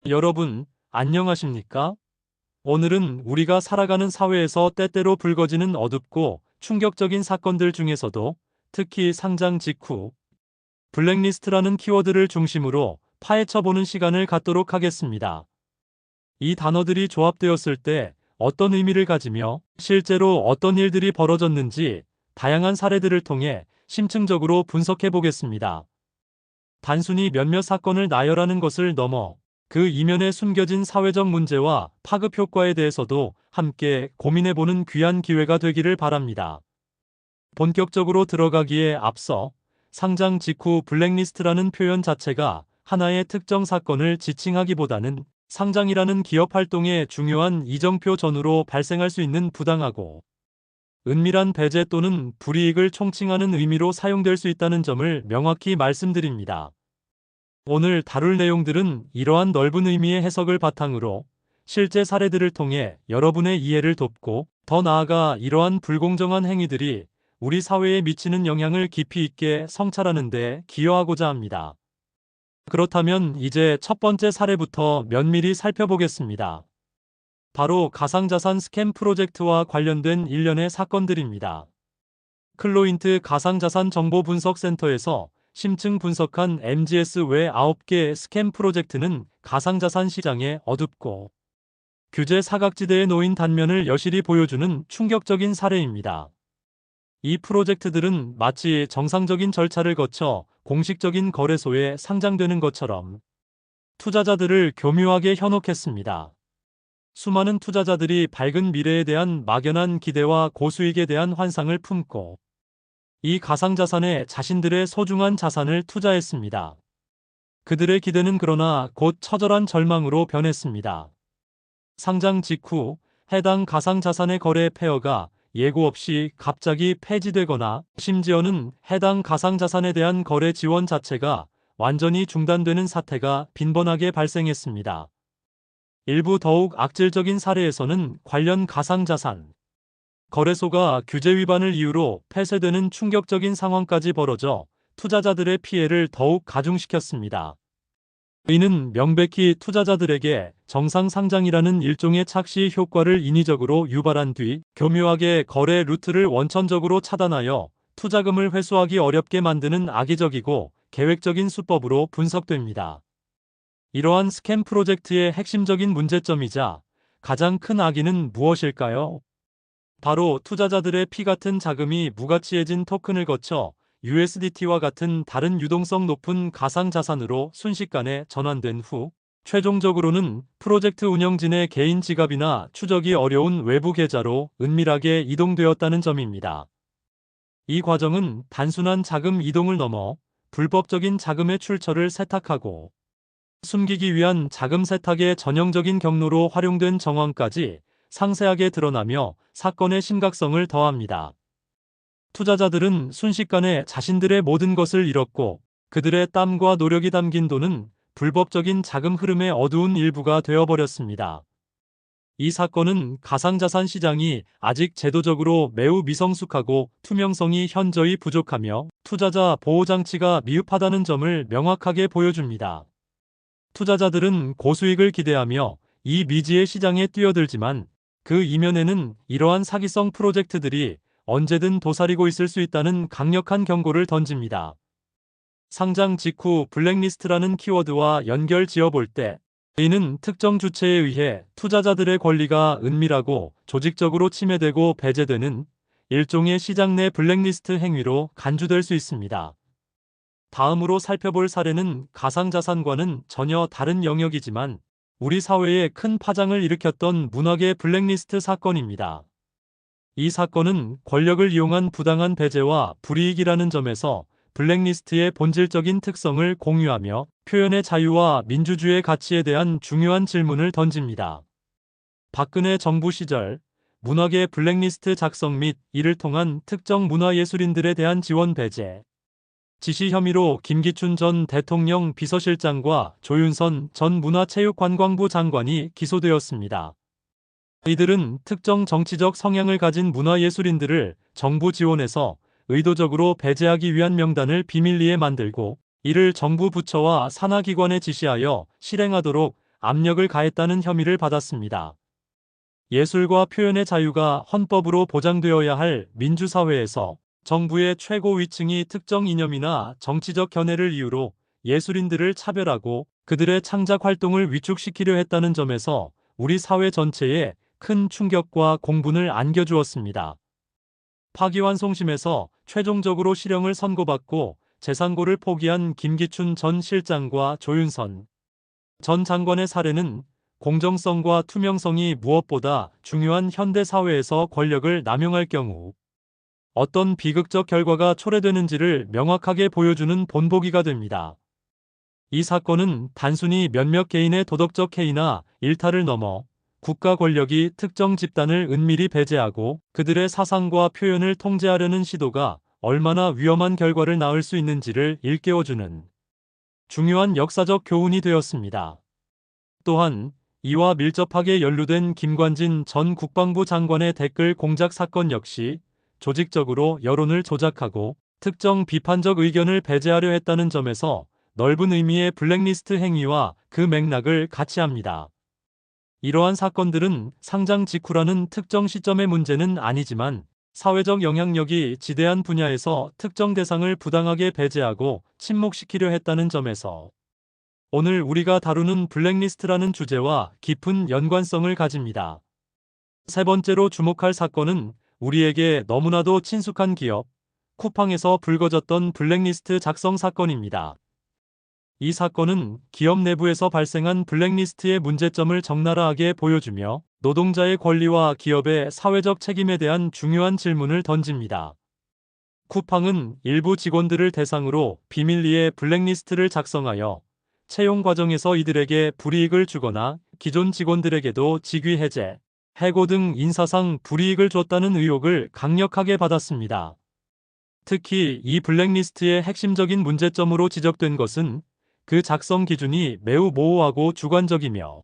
여러분, 안녕하십니까? 오늘은 우리가 살아가는 사회에서 때때로 불거지는 어둡고 충격적인 사건들 중에서도 특히 상장 직후 블랙리스트라는 키워드를 중심으로 파헤쳐보는 시간을 갖도록 하겠습니다. 이 단어들이 조합되었을 때 어떤 의미를 가지며 실제로 어떤 일들이 벌어졌는지 다양한 사례들을 통해 심층적으로 분석해 보겠습니다. 단순히 몇몇 사건을 나열하는 것을 넘어 그 이면에 숨겨진 사회적 문제와 파급 효과에 대해서도 함께 고민해보는 귀한 기회가 되기를 바랍니다. 본격적으로 들어가기에 앞서 상장 직후 블랙리스트라는 표현 자체가 하나의 특정 사건을 지칭하기보다는 상장이라는 기업 활동의 중요한 이정표 전후로 발생할 수 있는 부당하고 은밀한 배제 또는 불이익을 총칭하는 의미로 사용될 수 있다는 점을 명확히 말씀드립니다. 오늘 다룰 내용들은 이러한 넓은 의미의 해석을 바탕으로 실제 사례들을 통해 여러분의 이해를 돕고 더 나아가 이러한 불공정한 행위들이 우리 사회에 미치는 영향을 깊이 있게 성찰하는 데 기여하고자 합니다. 그렇다면 이제 첫 번째 사례부터 면밀히 살펴보겠습니다. 바로 가상자산 스캠 프로젝트와 관련된 일련의 사건들입니다. 클로인트 가상자산 정보분석센터에서 심층 분석한 MGS 외 9개 스캠 프로젝트는 가상자산 시장의 어둡고 규제 사각지대에 놓인 단면을 여실히 보여주는 충격적인 사례입니다. 이 프로젝트들은 마치 정상적인 절차를 거쳐 공식적인 거래소에 상장되는 것처럼 투자자들을 교묘하게 현혹했습니다. 수많은 투자자들이 밝은 미래에 대한 막연한 기대와 고수익에 대한 환상을 품고 이 가상자산에 자신들의 소중한 자산을 투자했습니다. 그들의 기대는 그러나 곧 처절한 절망으로 변했습니다. 상장 직후 해당 가상자산의 거래 페어가 예고 없이 갑자기 폐지되거나 심지어는 해당 가상자산에 대한 거래 지원 자체가 완전히 중단되는 사태가 빈번하게 발생했습니다. 일부 더욱 악질적인 사례에서는 관련 가상자산 거래소가 규제 위반을 이유로 폐쇄되는 충격적인 상황까지 벌어져 투자자들의 피해를 더욱 가중시켰습니다. 이는 명백히 투자자들에게 정상 상장이라는 일종의 착시 효과를 인위적으로 유발한 뒤 교묘하게 거래 루트를 원천적으로 차단하여 투자금을 회수하기 어렵게 만드는 악의적이고 계획적인 수법으로 분석됩니다. 이러한 스캠 프로젝트의 핵심적인 문제점이자 가장 큰 악의는 무엇일까요? 바로 투자자들의 피 같은 자금이 무가치해진 토큰을 거쳐 USDT와 같은 다른 유동성 높은 가상자산으로 순식간에 전환된 후 최종적으로는 프로젝트 운영진의 개인 지갑이나 추적이 어려운 외부 계좌로 은밀하게 이동되었다는 점입니다. 이 과정은 단순한 자금 이동을 넘어 불법적인 자금의 출처를 세탁하고 숨기기 위한 자금 세탁의 전형적인 경로로 활용된 정황까지 상세하게 드러나며 사건의 심각성을 더합니다. 투자자들은 순식간에 자신들의 모든 것을 잃었고 그들의 땀과 노력이 담긴 돈은 불법적인 자금 흐름의 어두운 일부가 되어버렸습니다. 이 사건은 가상자산 시장이 아직 제도적으로 매우 미성숙하고 투명성이 현저히 부족하며 투자자 보호장치가 미흡하다는 점을 명확하게 보여줍니다. 투자자들은 고수익을 기대하며 이 미지의 시장에 뛰어들지만 그 이면에는 이러한 사기성 프로젝트들이 언제든 도사리고 있을 수 있다는 강력한 경고를 던집니다. 상장 직후 블랙리스트라는 키워드와 연결 지어볼 때 이는 특정 주체에 의해 투자자들의 권리가 은밀하고 조직적으로 침해되고 배제되는 일종의 시장 내 블랙리스트 행위로 간주될 수 있습니다. 다음으로 살펴볼 사례는 가상자산과는 전혀 다른 영역이지만 우리 사회에 큰 파장을 일으켰던 문학의 블랙리스트 사건입니다. 이 사건은 권력을 이용한 부당한 배제와 불이익이라는 점에서 블랙리스트의 본질적인 특성을 공유하며 표현의 자유와 민주주의의 가치에 대한 중요한 질문을 던집니다. 박근혜 정부 시절 문학의 블랙리스트 작성 및 이를 통한 특정 문화예술인들에 대한 지원 배제, 지시 혐의로 김기춘 전 대통령 비서실장과 조윤선 전 문화체육관광부 장관이 기소되었습니다. 이들은 특정 정치적 성향을 가진 문화예술인들을 정부 지원에서 의도적으로 배제하기 위한 명단을 비밀리에 만들고 이를 정부 부처와 산하기관에 지시하여 실행하도록 압력을 가했다는 혐의를 받았습니다. 예술과 표현의 자유가 헌법으로 보장되어야 할 민주사회에서 정부의 최고 위층이 특정 이념이나 정치적 견해를 이유로 예술인들을 차별하고 그들의 창작 활동을 위축시키려 했다는 점에서 우리 사회 전체에 큰 충격과 공분을 안겨주었습니다. 파기환송심에서 최종적으로 실형을 선고받고 재산고를 포기한 김기춘 전 실장과 조윤선 전 장관의 사례는 공정성과 투명성이 무엇보다 중요한 현대 사회에서 권력을 남용할 경우 어떤 비극적 결과가 초래되는지를 명확하게 보여주는 본보기가 됩니다. 이 사건은 단순히 몇몇 개인의 도덕적 해이나 일탈을 넘어 국가 권력이 특정 집단을 은밀히 배제하고 그들의 사상과 표현을 통제하려는 시도가 얼마나 위험한 결과를 낳을 수 있는지를 일깨워주는 중요한 역사적 교훈이 되었습니다. 또한 이와 밀접하게 연루된 김관진 전 국방부 장관의 댓글 공작 사건 역시 조직적으로 여론을 조작하고 특정 비판적 의견을 배제하려 했다는 점에서 넓은 의미의 블랙리스트 행위와 그 맥락을 같이 합니다. 이러한 사건들은 상장 직후라는 특정 시점의 문제는 아니지만 사회적 영향력이 지대한 분야에서 특정 대상을 부당하게 배제하고 침묵시키려 했다는 점에서 오늘 우리가 다루는 블랙리스트라는 주제와 깊은 연관성을 가집니다. 세 번째로 주목할 사건은 우리에게 너무나도 친숙한 기업, 쿠팡에서 불거졌던 블랙리스트 작성 사건입니다. 이 사건은 기업 내부에서 발생한 블랙리스트의 문제점을 적나라하게 보여주며 노동자의 권리와 기업의 사회적 책임에 대한 중요한 질문을 던집니다. 쿠팡은 일부 직원들을 대상으로 비밀리에 블랙리스트를 작성하여 채용 과정에서 이들에게 불이익을 주거나 기존 직원들에게도 직위 해제, 해고 등 인사상 불이익을 줬다는 의혹을 강력하게 받았습니다. 특히 이 블랙리스트의 핵심적인 문제점으로 지적된 것은 그 작성 기준이 매우 모호하고 주관적이며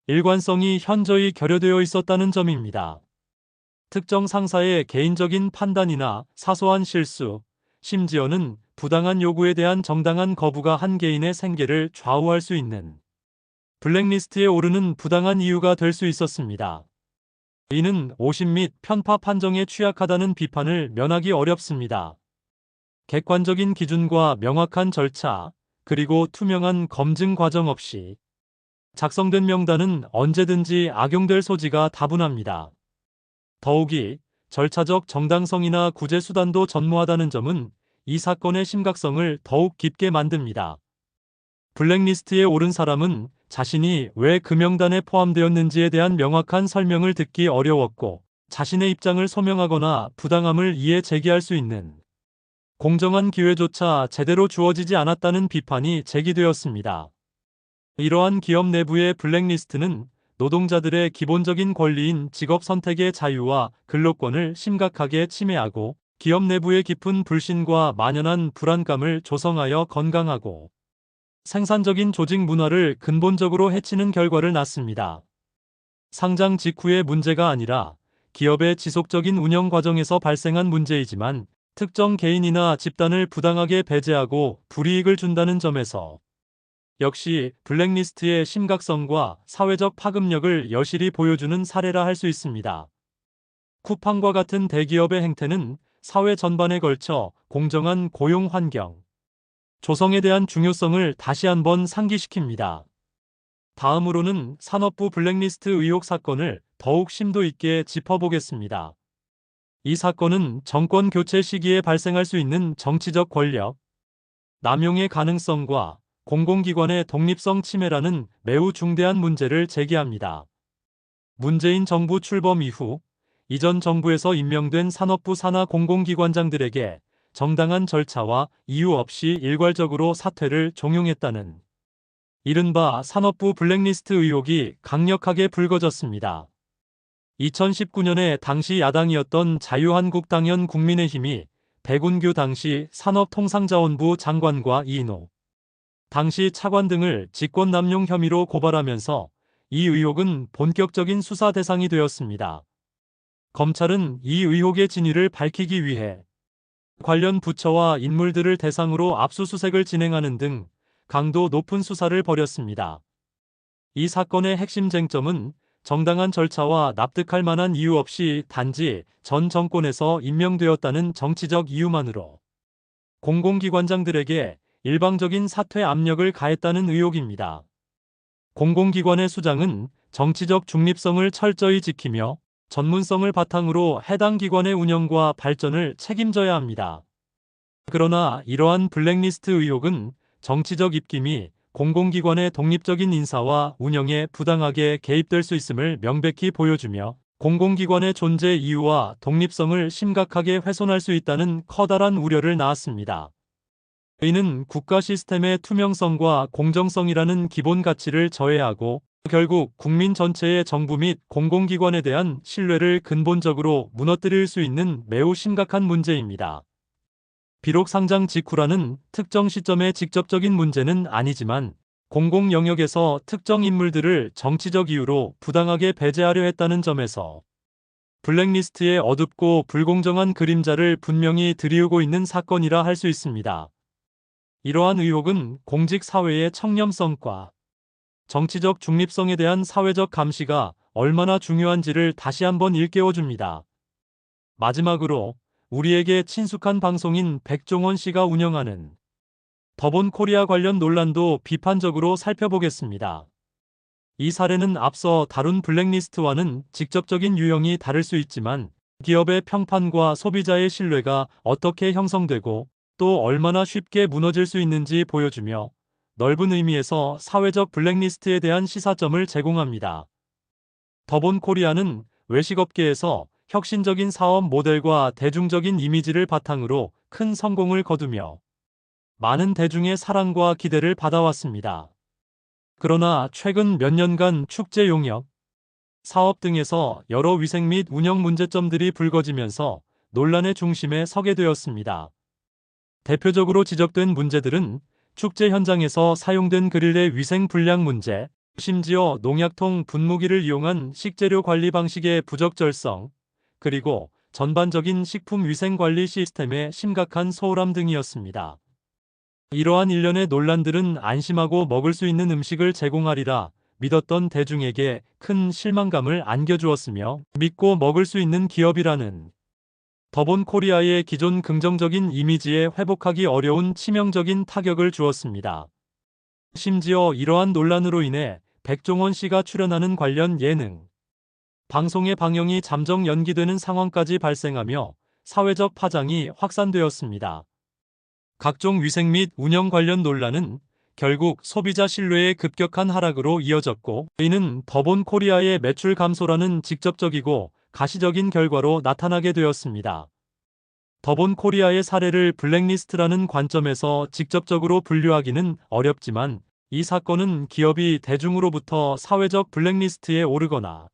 일관성이 현저히 결여되어 있었다는 점입니다. 특정 상사의 개인적인 판단이나 사소한 실수, 심지어는 부당한 요구에 대한 정당한 거부가 한 개인의 생계를 좌우할 수 있는 블랙리스트에 오르는 부당한 이유가 될 수 있었습니다. 이는 오심 및 편파 판정에 취약하다는 비판을 면하기 어렵습니다. 객관적인 기준과 명확한 절차, 그리고 투명한 검증 과정 없이 작성된 명단은 언제든지 악용될 소지가 다분합니다. 더욱이 절차적 정당성이나 구제 수단도 전무하다는 점은 이 사건의 심각성을 더욱 깊게 만듭니다. 블랙리스트에 오른 사람은 자신이 왜 그 명단에 포함되었는지에 대한 명확한 설명을 듣기 어려웠고 자신의 입장을 소명하거나 부당함을 이에 제기할 수 있는 공정한 기회조차 제대로 주어지지 않았다는 비판이 제기되었습니다. 이러한 기업 내부의 블랙리스트는 노동자들의 기본적인 권리인 직업 선택의 자유와 근로권을 심각하게 침해하고 기업 내부의 깊은 불신과 만연한 불안감을 조성하여 건강하고 생산적인 조직 문화를 근본적으로 해치는 결과를 낳습니다. 상장 직후의 문제가 아니라 기업의 지속적인 운영 과정에서 발생한 문제이지만 특정 개인이나 집단을 부당하게 배제하고 불이익을 준다는 점에서 역시 블랙리스트의 심각성과 사회적 파급력을 여실히 보여주는 사례라 할 수 있습니다. 쿠팡과 같은 대기업의 행태는 사회 전반에 걸쳐 공정한 고용 환경, 조성에 대한 중요성을 다시 한번 상기시킵니다. 다음으로는 산업부 블랙리스트 의혹 사건을 더욱 심도 있게 짚어보겠습니다. 이 사건은 정권 교체 시기에 발생할 수 있는 정치적 권력, 남용의 가능성과 공공기관의 독립성 침해라는 매우 중대한 문제를 제기합니다. 문재인 정부 출범 이후 이전 정부에서 임명된 산업부 산하 공공기관장들에게 정당한 절차와 이유 없이 일괄적으로 사퇴를 종용했다는 이른바 산업부 블랙리스트 의혹이 강력하게 불거졌습니다. 2019년에 당시 야당이었던 자유한국당현 국민의힘이 백운규 당시 산업통상자원부 장관과 이인호 당시 차관 등을 직권남용 혐의로 고발하면서 이 의혹은 본격적인 수사 대상이 되었습니다. 검찰은 이 의혹의 진위를 밝히기 위해 관련 부처와 인물들을 대상으로 압수수색을 진행하는 등 강도 높은 수사를 벌였습니다. 이 사건의 핵심 쟁점은 정당한 절차와 납득할 만한 이유 없이 단지 전 정권에서 임명되었다는 정치적 이유만으로 공공기관장들에게 일방적인 사퇴 압력을 가했다는 의혹입니다. 공공기관의 수장은 정치적 중립성을 철저히 지키며 전문성을 바탕으로 해당 기관의 운영과 발전을 책임져야 합니다. 그러나 이러한 블랙리스트 의혹은 정치적 입김이 공공기관의 독립적인 인사와 운영에 부당하게 개입될 수 있음을 명백히 보여주며 공공기관의 존재 이유와 독립성을 심각하게 훼손할 수 있다는 커다란 우려를 낳았습니다. 이는 국가 시스템의 투명성과 공정성이라는 기본 가치를 저해하고 결국 국민 전체의 정부 및 공공기관에 대한 신뢰를 근본적으로 무너뜨릴 수 있는 매우 심각한 문제입니다. 비록 상장 직후라는 특정 시점의 직접적인 문제는 아니지만 공공 영역에서 특정 인물들을 정치적 이유로 부당하게 배제하려 했다는 점에서 블랙리스트의 어둡고 불공정한 그림자를 분명히 드리우고 있는 사건이라 할 수 있습니다. 이러한 의혹은 공직 사회의 청렴성과 정치적 중립성에 대한 사회적 감시가 얼마나 중요한지를 다시 한번 일깨워줍니다. 마지막으로 우리에게 친숙한 방송인 백종원 씨가 운영하는 더본 코리아 관련 논란도 비판적으로 살펴보겠습니다. 이 사례는 앞서 다룬 블랙리스트와는 직접적인 유형이 다를 수 있지만 기업의 평판과 소비자의 신뢰가 어떻게 형성되고 또 얼마나 쉽게 무너질 수 있는지 보여주며 넓은 의미에서 사회적 블랙리스트에 대한 시사점을 제공합니다. 더본 코리아는 외식업계에서 혁신적인 사업 모델과 대중적인 이미지를 바탕으로 큰 성공을 거두며 많은 대중의 사랑과 기대를 받아왔습니다. 그러나 최근 몇 년간 축제 용역, 사업 등에서 여러 위생 및 운영 문제점들이 불거지면서 논란의 중심에 서게 되었습니다. 대표적으로 지적된 문제들은 축제 현장에서 사용된 그릴의 위생 불량 문제, 심지어 농약통 분무기를 이용한 식재료 관리 방식의 부적절성, 그리고 전반적인 식품 위생 관리 시스템의 심각한 소홀함 등이었습니다. 이러한 일련의 논란들은 안심하고 먹을 수 있는 음식을 제공하리라 믿었던 대중에게 큰 실망감을 안겨주었으며 믿고 먹을 수 있는 기업이라는 더본 코리아의 기존 긍정적인 이미지에 회복하기 어려운 치명적인 타격을 주었습니다. 심지어 이러한 논란으로 인해 백종원 씨가 출연하는 관련 예능 방송의 방영이 잠정 연기되는 상황까지 발생하며 사회적 파장이 확산되었습니다. 각종 위생 및 운영 관련 논란은 결국 소비자 신뢰의 급격한 하락으로 이어졌고 이는 더본 코리아의 매출 감소라는 직접적이고 가시적인 결과로 나타나게 되었습니다. 더본 코리아의 사례를 블랙리스트라는 관점에서 직접적으로 분류하기는 어렵지만 이 사건은 기업이 대중으로부터 사회적 블랙리스트에 오르거나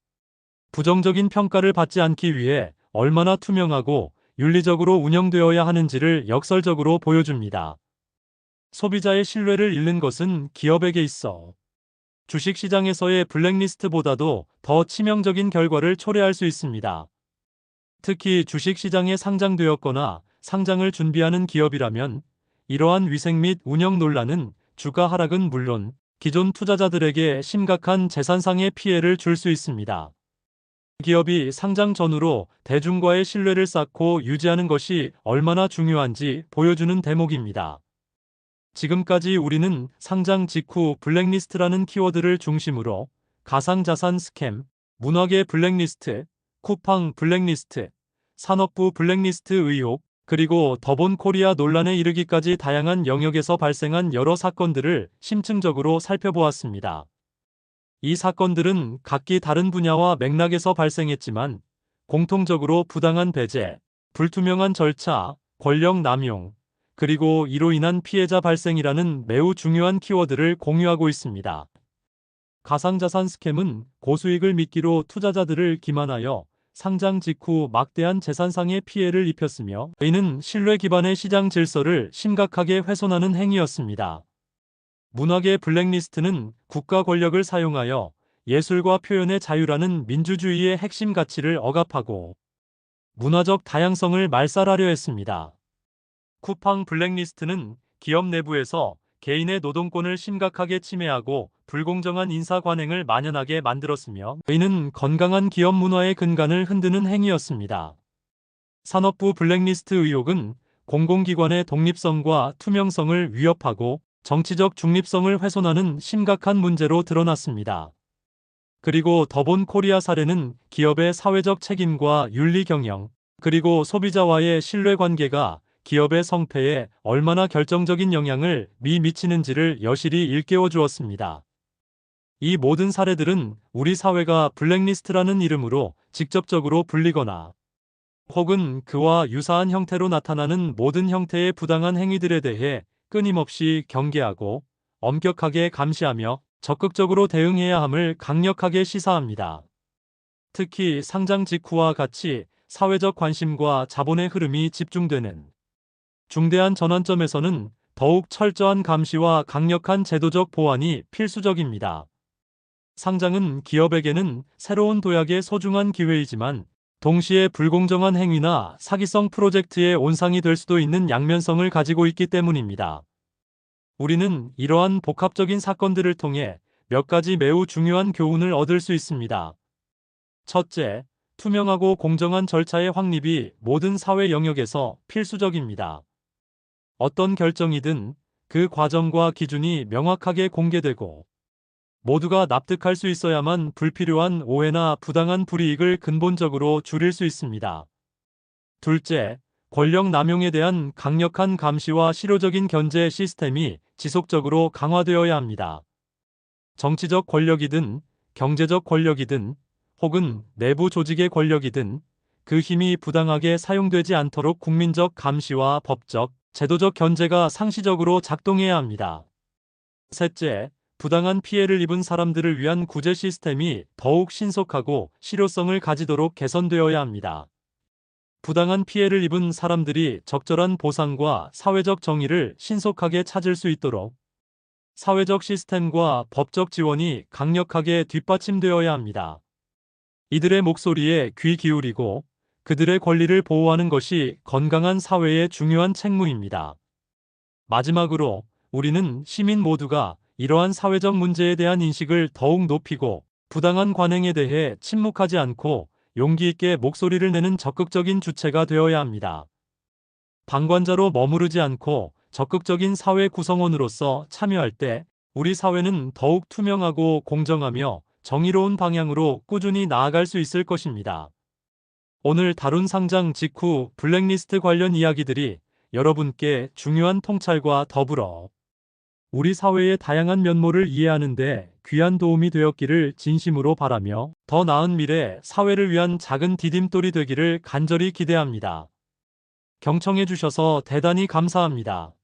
부정적인 평가를 받지 않기 위해 얼마나 투명하고 윤리적으로 운영되어야 하는지를 역설적으로 보여줍니다. 소비자의 신뢰를 잃는 것은 기업에게 있어 주식시장에서의 블랙리스트보다도 더 치명적인 결과를 초래할 수 있습니다. 특히 주식시장에 상장되었거나 상장을 준비하는 기업이라면 이러한 위생 및 운영 논란은 주가 하락은 물론 기존 투자자들에게 심각한 재산상의 피해를 줄 수 있습니다. 기업이 상장 전후로 대중과의 신뢰를 쌓고 유지하는 것이 얼마나 중요한지 보여주는 대목입니다. 지금까지 우리는 상장 직후 블랙리스트라는 키워드를 중심으로 가상자산 스캠, 문화계 블랙리스트, 쿠팡 블랙리스트, 산업부 블랙리스트 의혹, 그리고 더본 코리아 논란에 이르기까지 다양한 영역에서 발생한 여러 사건들을 심층적으로 살펴보았습니다. 이 사건들은 각기 다른 분야와 맥락에서 발생했지만 공통적으로 부당한 배제, 불투명한 절차, 권력 남용, 그리고 이로 인한 피해자 발생이라는 매우 중요한 키워드를 공유하고 있습니다. 가상자산 스캠은 고수익을 미끼로 투자자들을 기만하여 상장 직후 막대한 재산상의 피해를 입혔으며 이는 신뢰 기반의 시장 질서를 심각하게 훼손하는 행위였습니다. 문화계 블랙리스트는 국가 권력을 사용하여 예술과 표현의 자유라는 민주주의의 핵심 가치를 억압하고 문화적 다양성을 말살하려 했습니다. 쿠팡 블랙리스트는 기업 내부에서 개인의 노동권을 심각하게 침해하고 불공정한 인사 관행을 만연하게 만들었으며 이는 건강한 기업 문화의 근간을 흔드는 행위였습니다. 산업부 블랙리스트 의혹은 공공기관의 독립성과 투명성을 위협하고 정치적 중립성을 훼손하는 심각한 문제로 드러났습니다. 그리고 더본 코리아 사례는 기업의 사회적 책임과 윤리 경영, 그리고 소비자와의 신뢰관계가 기업의 성패에 얼마나 결정적인 영향을 미치는지를 여실히 일깨워 주었습니다. 이 모든 사례들은 우리 사회가 블랙리스트라는 이름으로 직접적으로 불리거나 혹은 그와 유사한 형태로 나타나는 모든 형태의 부당한 행위들에 대해 끊임없이 경계하고 엄격하게 감시하며 적극적으로 대응해야 함을 강력하게 시사합니다. 특히 상장 직후와 같이 사회적 관심과 자본의 흐름이 집중되는 중대한 전환점에서는 더욱 철저한 감시와 강력한 제도적 보완이 필수적입니다. 상장은 기업에게는 새로운 도약의 소중한 기회이지만 동시에 불공정한 행위나 사기성 프로젝트의 온상이 될 수도 있는 양면성을 가지고 있기 때문입니다. 우리는 이러한 복합적인 사건들을 통해 몇 가지 매우 중요한 교훈을 얻을 수 있습니다. 첫째, 투명하고 공정한 절차의 확립이 모든 사회 영역에서 필수적입니다. 어떤 결정이든 그 과정과 기준이 명확하게 공개되고 모두가 납득할 수 있어야만 불필요한 오해나 부당한 불이익을 근본적으로 줄일 수 있습니다. 둘째, 권력 남용에 대한 강력한 감시와 실효적인 견제 시스템이 지속적으로 강화되어야 합니다. 정치적 권력이든 경제적 권력이든 혹은 내부 조직의 권력이든 그 힘이 부당하게 사용되지 않도록 국민적 감시와 법적, 제도적 견제가 상시적으로 작동해야 합니다. 셋째, 부당한 피해를 입은 사람들을 위한 구제 시스템이 더욱 신속하고 실효성을 가지도록 개선되어야 합니다. 부당한 피해를 입은 사람들이 적절한 보상과 사회적 정의를 신속하게 찾을 수 있도록 사회적 시스템과 법적 지원이 강력하게 뒷받침되어야 합니다. 이들의 목소리에 귀 기울이고 그들의 권리를 보호하는 것이 건강한 사회의 중요한 책무입니다. 마지막으로 우리는 시민 모두가 이러한 사회적 문제에 대한 인식을 더욱 높이고 부당한 관행에 대해 침묵하지 않고 용기 있게 목소리를 내는 적극적인 주체가 되어야 합니다. 방관자로 머무르지 않고 적극적인 사회 구성원으로서 참여할 때 우리 사회는 더욱 투명하고 공정하며 정의로운 방향으로 꾸준히 나아갈 수 있을 것입니다. 오늘 다룬 상장 직후 블랙리스트 관련 이야기들이 여러분께 중요한 통찰과 더불어 우리 사회의 다양한 면모를 이해하는 데 귀한 도움이 되었기를 진심으로 바라며 더 나은 미래 사회를 위한 작은 디딤돌이 되기를 간절히 기대합니다. 경청해 주셔서 대단히 감사합니다.